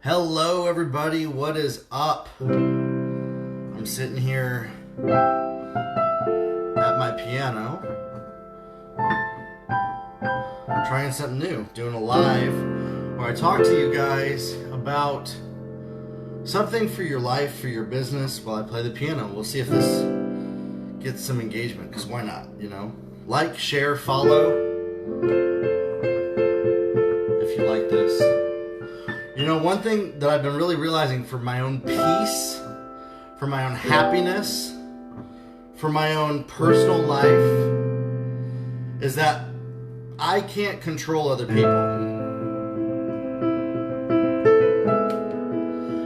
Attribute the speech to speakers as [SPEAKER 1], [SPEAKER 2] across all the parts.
[SPEAKER 1] Hello everybody, what is up? I'm sitting here at my piano, trying something new, doing a live where I talk to you guys about something for your life, for your business while I play the piano. We'll see if this gets some engagement, because why not, you know? Like, share, follow if you like this. You know, one thing that I've been really realizing for my own peace, for my own happiness, for my own personal life, is that I can't control other people.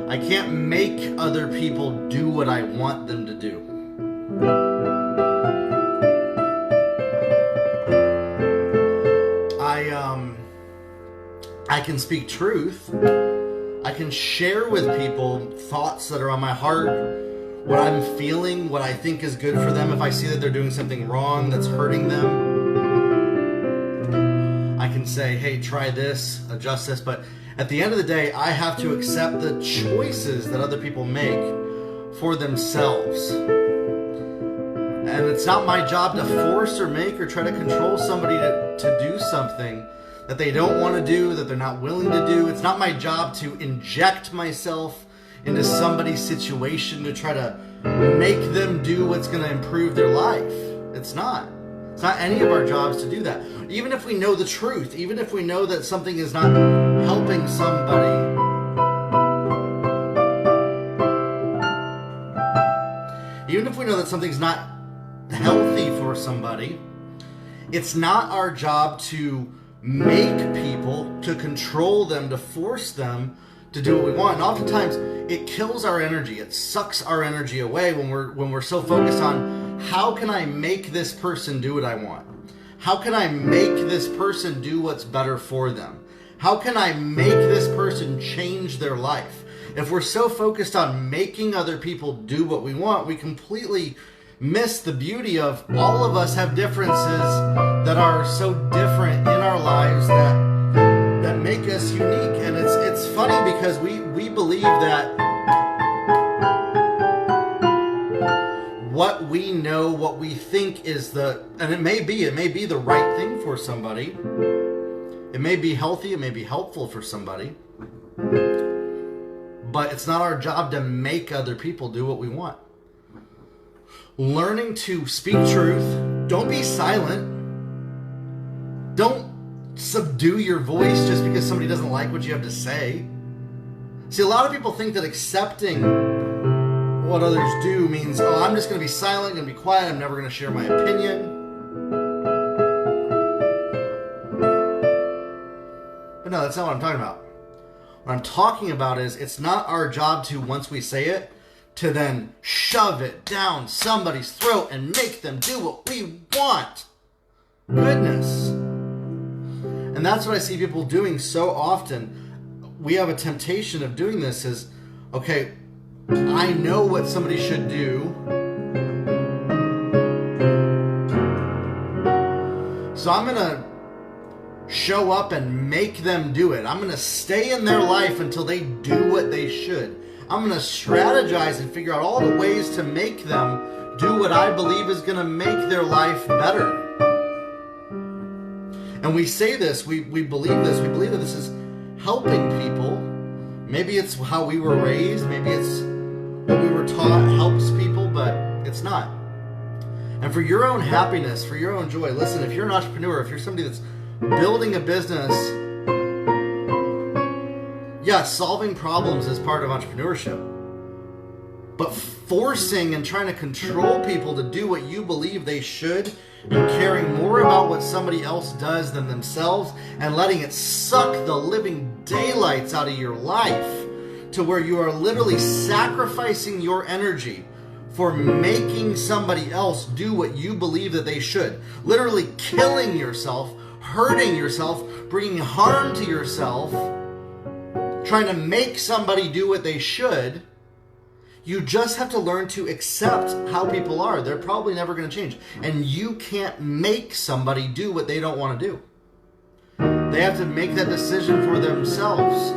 [SPEAKER 1] I can't make other people do what I want them to do. I can speak truth. I can share with people thoughts that are on my heart, what I'm feeling, what I think is good for them. If I see that they're doing something wrong that's hurting them, I can say, hey, try this, adjust this. But at the end of the day, I have to accept the choices that other people make for themselves. And it's not my job to force or make or try to control somebody to do something that they don't want to do, that they're not willing to do. It's not my job to inject myself into somebody's situation to try to make them do what's going to improve their life. It's not. It's not any of our jobs to do that. Even if we know the truth, even if we know that something is not helping somebody, even if we know that something's not healthy for somebody, it's not our job to make people, to control them, to force them to do what we want. And oftentimes it kills our energy. It sucks our energy away when we're so focused on how can I make this person do what I want? How can I make this person do what's better for them? How can I make this person change their life? If we're so focused on making other people do what we want, we completely miss the beauty of all of us have differences that are so different in our lives that make us unique. And it's funny because we believe that what we know, what we think is and it may be the right thing for somebody. It may be healthy, it may be helpful for somebody. But it's not our job to make other people do what we want. Learning to speak truth. Don't be silent. Don't subdue your voice just because somebody doesn't like what you have to say. See, a lot of people think that accepting what others do means, oh, I'm just going to be silent, going to be quiet, I'm never going to share my opinion. But no, that's not what I'm talking about. What I'm talking about is it's not our job to, once we say it, to then shove it down somebody's throat and make them do what we want. Goodness. And that's what I see people doing so often. We have a temptation of doing this is, okay, I know what somebody should do, so I'm going to show up and make them do it. I'm going to stay in their life until they do what they should. I'm going to strategize and figure out all the ways to make them do what I believe is going to make their life better. And we say this, we believe this, we believe that this is helping people. Maybe it's how we were raised, maybe it's what we were taught helps people, but it's not. And for your own happiness, for your own joy, listen, if you're an entrepreneur, if you're somebody that's building a business, yes, solving problems is part of entrepreneurship. But forcing and trying to control people to do what you believe they should and caring more about what somebody else does than themselves and letting it suck the living daylights out of your life to where you are literally sacrificing your energy for making somebody else do what you believe that they should. Literally killing yourself, hurting yourself, bringing harm to yourself, trying to make somebody do what they should. You just have to learn to accept how people are. They're probably never going to change. And you can't make somebody do what they don't want to do. They have to make that decision for themselves.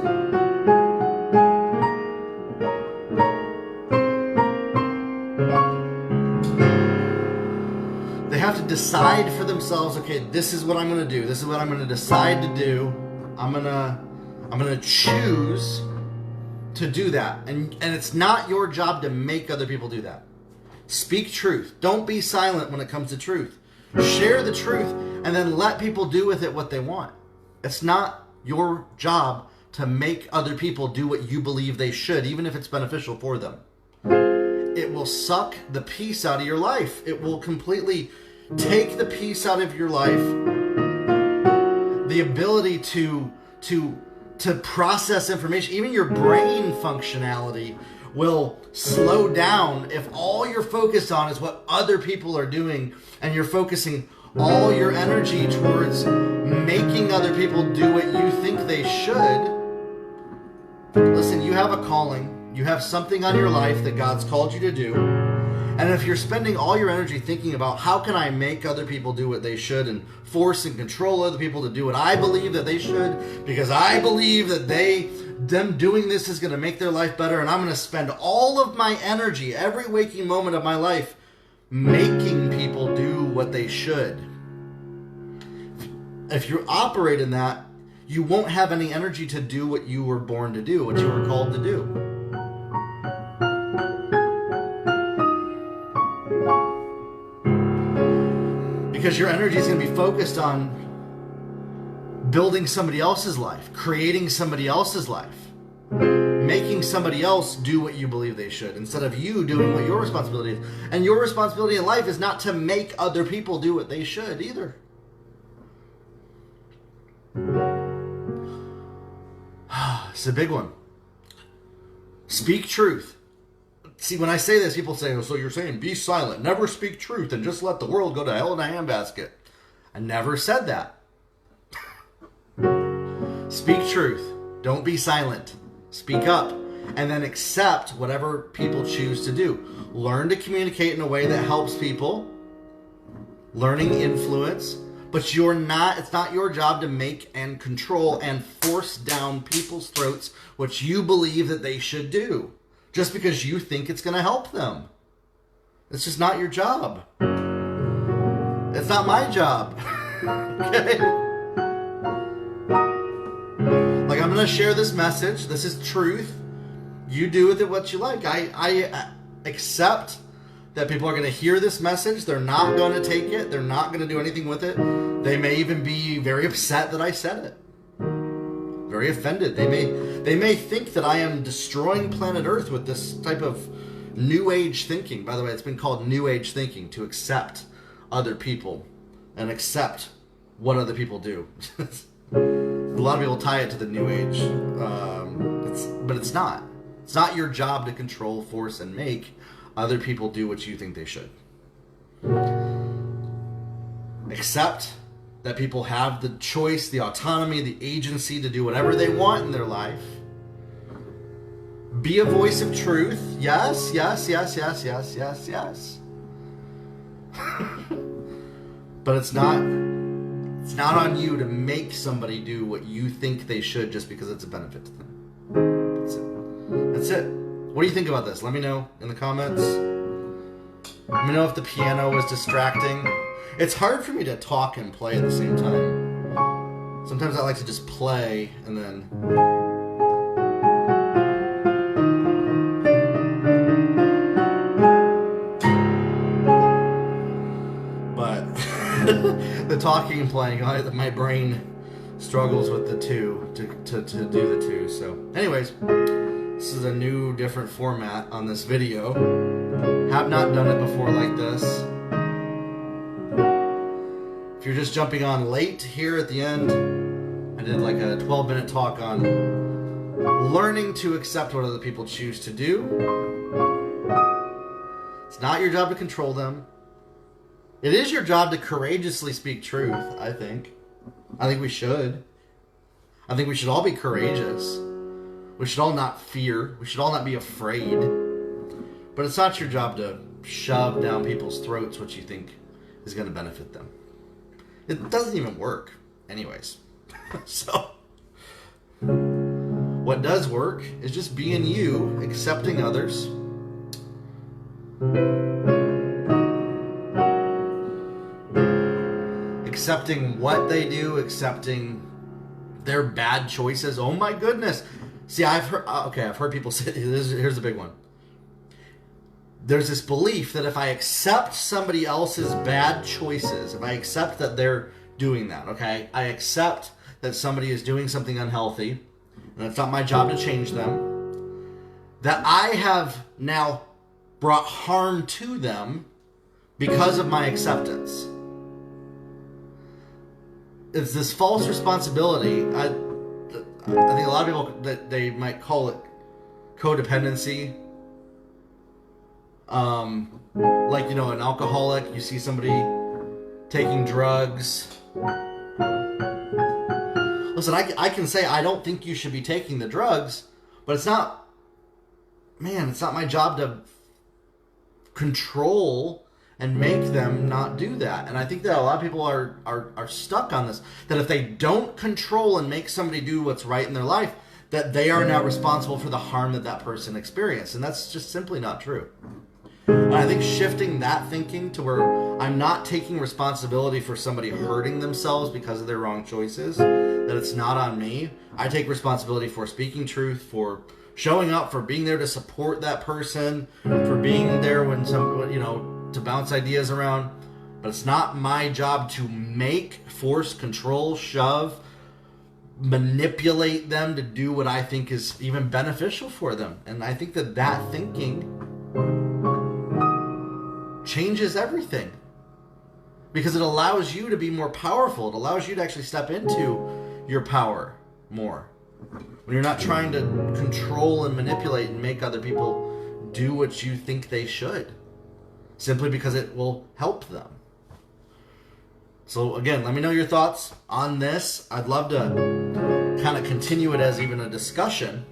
[SPEAKER 1] decide for themselves, okay, this is what I'm going to do. This is what I'm going to decide to do. I'm going to choose to do that. And it's not your job to make other people do that. Speak truth. Don't be silent when it comes to truth. Share the truth and then let people do with it what they want. It's not your job to make other people do what you believe they should, even if it's beneficial for them. It will suck the peace out of your life. It will completely take the peace out of your life. The ability to process information, even your brain functionality will slow down if all you're focused on is what other people are doing and you're focusing all your energy towards making other people do what you think they should. Listen, you have a calling. You have something on your life that God's called you to do. And if you're spending all your energy thinking about how can I make other people do what they should and force and control other people to do what I believe that they should because I believe that them doing this is going to make their life better, and I'm going to spend all of my energy, every waking moment of my life, making people do what they should. If you operate in that, you won't have any energy to do what you were born to do, what you were called to do. Because your energy is going to be focused on building somebody else's life, creating somebody else's life, making somebody else do what you believe they should, instead of you doing what your responsibility is. And your responsibility in life is not to make other people do what they should either. It's a big one. Speak truth. See, when I say this, people say, oh, so you're saying be silent, never speak truth, and just let the world go to hell in a handbasket. I never said that. Speak truth. Don't be silent. Speak up. And then accept whatever people choose to do. Learn to communicate in a way that helps people. Learning influence. But it's not your job to make and control and force down people's throats what you believe that they should do. Just because you think it's going to help them. It's just not your job. It's not my job. Okay? Like, I'm going to share this message. This is truth. You do with it what you like. I accept that people are going to hear this message. They're not going to take it. They're not going to do anything with it. They may even be very upset that I said it. Very offended. They may think that I am destroying planet Earth with this type of New Age thinking. By the way, it's been called New Age thinking, to accept other people and accept what other people do. A lot of people tie it to the New Age, but it's not. It's not your job to control, force, and make other people do what you think they should. Accept that people have the choice, the autonomy, the agency to do whatever they want in their life. Be a voice of truth. Yes, yes, yes, yes, yes, yes, yes. But it's not on you to make somebody do what you think they should just because it's a benefit to them. That's it. That's it. What do you think about this? Let me know in the comments. Let me know if the piano was distracting. It's hard for me to talk and play at the same time. Sometimes I like to just play and then... But the talking and playing, my brain struggles with the two, to do the two. So anyways, this is a new, different format on this video. Have not done it before like this. If you're just jumping on late here at the end, I did like a 12-minute talk on learning to accept what other people choose to do. It's not your job to control them. It is your job to courageously speak truth, I think. I think we should. I think we should all be courageous. We should all not fear. We should all not be afraid. But it's not your job to shove down people's throats what you think is going to benefit them. It doesn't even work anyways. So, what does work is just being you, accepting others. accepting what they do, accepting their bad choices. Oh my goodness. See, I've heard people say, here's the big one. There's this belief that if I accept somebody else's bad choices, if I accept that they're doing that, okay? I accept that somebody is doing something unhealthy, and it's not my job to change them, that I have now brought harm to them because of my acceptance. It's this false responsibility. I think a lot of people, that they might call it codependency. Like, an alcoholic, you see somebody taking drugs. Listen, I can say I don't think you should be taking the drugs, but it's not my job to control and make them not do that. And I think that a lot of people are stuck on this, that if they don't control and make somebody do what's right in their life, that they are now responsible for the harm that person experienced. And that's just simply not true. And I think shifting that thinking to where I'm not taking responsibility for somebody hurting themselves because of their wrong choices, that it's not on me. I take responsibility for speaking truth, for showing up, for being there to support that person, for being there when to bounce ideas around. But it's not my job to force, control, shove, manipulate them to do what I think is even beneficial for them. And I think that thinking changes everything, because it allows you to be more powerful. It allows you to actually step into your power more when you're not trying to control and manipulate and make other people do what you think they should, simply because it will help them. So again, let me know your thoughts on this. I'd love to kind of continue it as even a discussion.